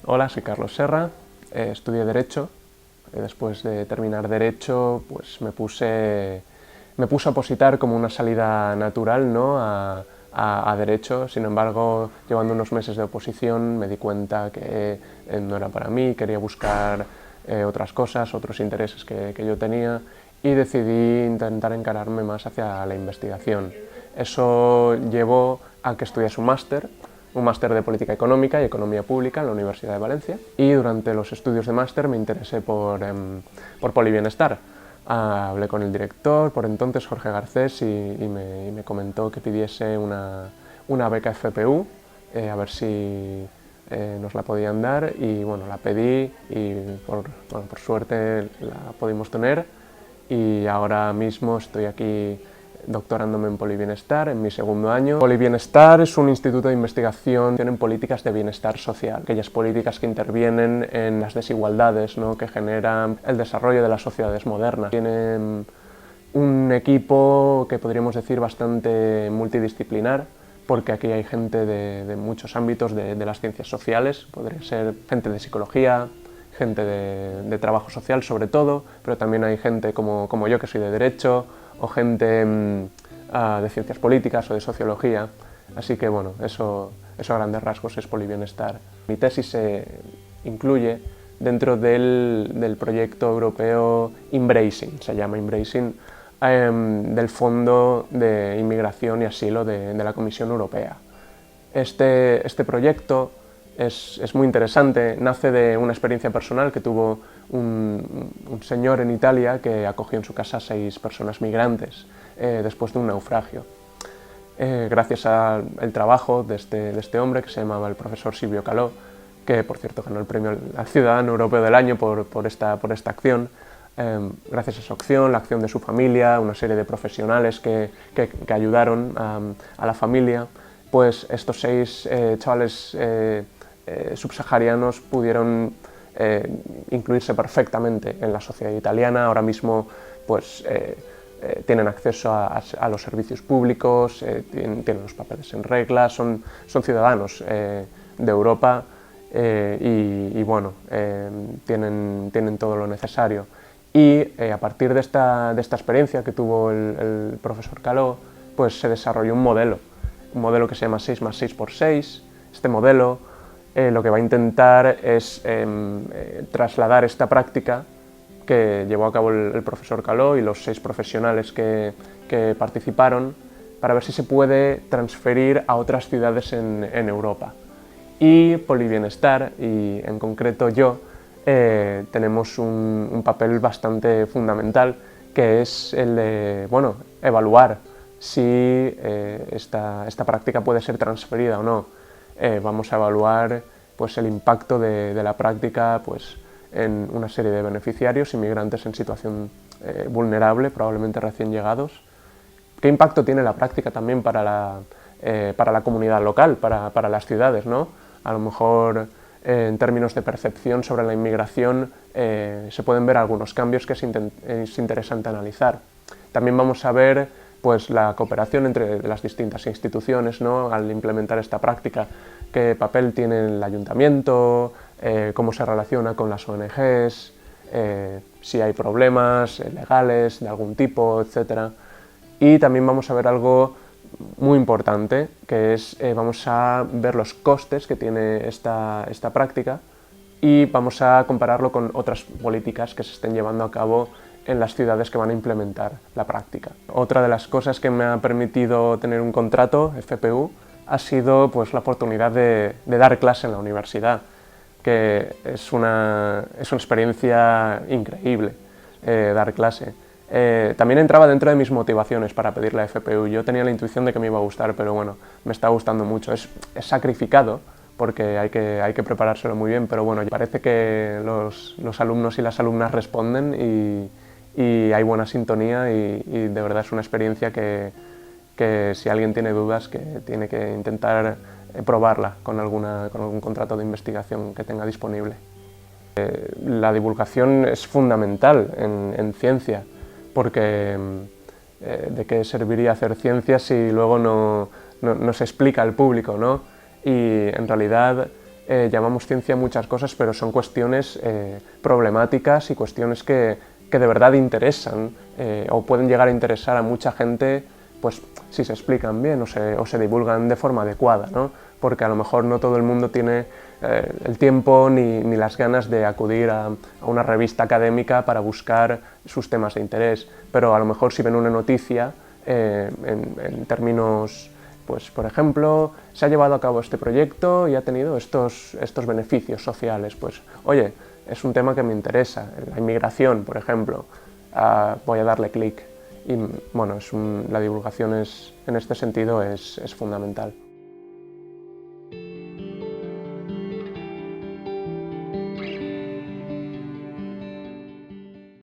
Hola, soy Carlos Serra, estudié Derecho. Después de terminar Derecho, pues me puse a opositar como una salida natural, ¿no?, a Derecho. Sin embargo, llevando unos meses de oposición me di cuenta que no era para mí, quería buscar otras cosas, otros intereses que yo tenía, y decidí intentar encararme más hacia la investigación. Eso llevó a que estudiase un máster de Política Económica y Economía Pública en la Universidad de Valencia, y durante los estudios de máster me interesé por Polibienestar. Hablé con el director, por entonces Jorge Garcés, y me comentó que pidiese una beca FPU, a ver si nos la podían dar, y bueno, la pedí y por suerte la pudimos tener, y ahora mismo estoy aquí doctorándome en Polibienestar, en mi segundo año. Polibienestar es un instituto de investigación en políticas de bienestar social, aquellas políticas que intervienen en las desigualdades, ¿no?, que generan el desarrollo de las sociedades modernas. Tienen un equipo que podríamos decir bastante multidisciplinar, porque aquí hay gente de muchos ámbitos de las ciencias sociales, podría ser gente de psicología, gente de trabajo social sobre todo, pero también hay gente como yo, que soy de Derecho, o gente de ciencias políticas o de sociología. Así que bueno, eso a grandes rasgos es Polibienestar. Mi tesis se incluye dentro del proyecto europeo Embracing, se llama Embracing, del Fondo de Inmigración y Asilo de la Comisión Europea. Este proyecto es muy interesante, nace de una experiencia personal que tuvo un señor en Italia que acogió en su casa a 6 personas migrantes después de un naufragio. Gracias al trabajo de este hombre, que se llamaba el profesor Silvio Calò, que por cierto ganó el premio al Ciudadano Europeo del Año por esta acción, gracias a su acción, la acción de su familia, una serie de profesionales que ayudaron a la familia, pues estos 6 chavales subsaharianos pudieron incluirse perfectamente en la sociedad italiana. Ahora mismo pues tienen acceso a los servicios públicos, tienen los papeles en regla, son ciudadanos de Europa, y bueno, tienen todo lo necesario. Y a partir de esta experiencia que tuvo el profesor Calò, pues se desarrolló un modelo que se llama 6+6×6. Este modelo lo que va a intentar es trasladar esta práctica que llevó a cabo el profesor Calò y los 6 profesionales que participaron, para ver si se puede transferir a otras ciudades en Europa. Y Polibienestar, y en concreto yo, tenemos un papel bastante fundamental, que es el de evaluar si esta práctica puede ser transferida o no. Vamos a evaluar pues, el impacto de la práctica pues, en una serie de beneficiarios, inmigrantes en situación vulnerable, probablemente recién llegados. ¿Qué impacto tiene la práctica también para la comunidad local, para las ciudades, ¿no? A lo mejor en términos de percepción sobre la inmigración se pueden ver algunos cambios que es interesante analizar. También vamos a ver pues, la cooperación entre las distintas instituciones, ¿no?, al implementar esta práctica. Qué papel tiene el ayuntamiento, cómo se relaciona con las ONGs, si hay problemas legales de algún tipo, etc. Y también vamos a ver algo muy importante, que es vamos a ver los costes que tiene esta práctica, y vamos a compararlo con otras políticas que se estén llevando a cabo en las ciudades que van a implementar la práctica. Otra de las cosas que me ha permitido tener un contrato FPU ha sido pues, la oportunidad de dar clase en la universidad, que es una experiencia increíble, dar clase. También entraba dentro de mis motivaciones para pedir la FPU. Yo tenía la intuición de que me iba a gustar, pero bueno, me está gustando mucho. Es sacrificado, porque hay que preparárselo muy bien, pero bueno, parece que los alumnos y las alumnas responden y hay buena sintonía, y de verdad es una experiencia que si alguien tiene dudas, que tiene que intentar probarla con algún contrato de investigación que tenga disponible. La divulgación es fundamental en ciencia, porque ¿de qué serviría hacer ciencia si luego no se explica al público, ¿no? Y en realidad llamamos ciencia muchas cosas, pero son cuestiones problemáticas y cuestiones que de verdad interesan o pueden llegar a interesar a mucha gente, pues si se explican bien o se divulgan de forma adecuada, ¿no? Porque a lo mejor no todo el mundo tiene el tiempo ni las ganas de acudir a una revista académica para buscar sus temas de interés, pero a lo mejor si ven una noticia en términos, pues por ejemplo, se ha llevado a cabo este proyecto y ha tenido estos beneficios sociales, pues oye, es un tema que me interesa, la inmigración, por ejemplo, voy a darle clic. Y bueno, la divulgación en este sentido es fundamental.